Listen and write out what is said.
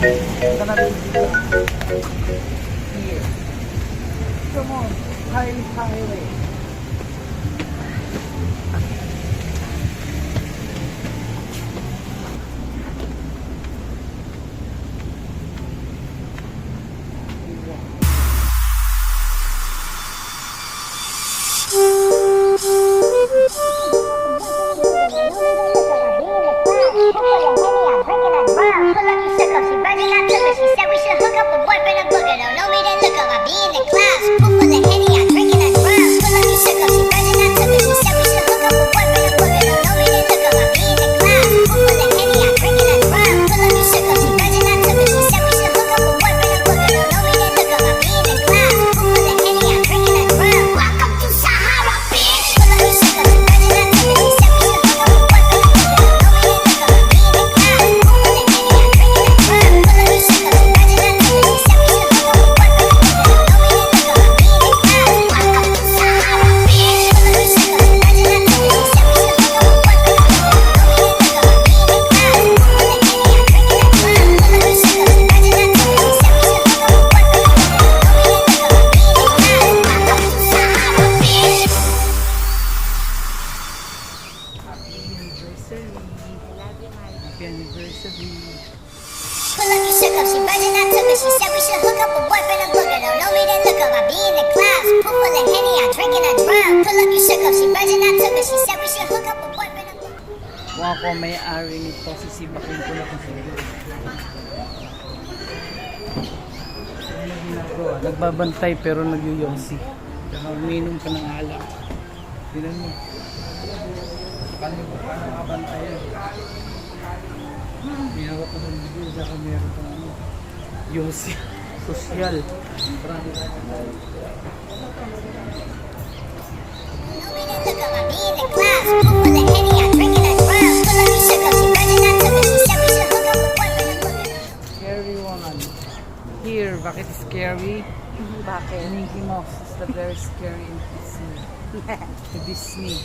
I'm gonna be here. Come on, highway. Kung ako may-ari nito, sisibakin ko na kung sino. Nagbabantay pero nagyuyonsi. Kaya uminom ka ng alak. Tinan mo. Paano nakabantay yan? Minawa ko ng video sa kamera pa ano. Yonsi. Sosyal. Scary one. Here, bakit scary? Bakit? Mickey Mouse is the very scary in Disney. Disney.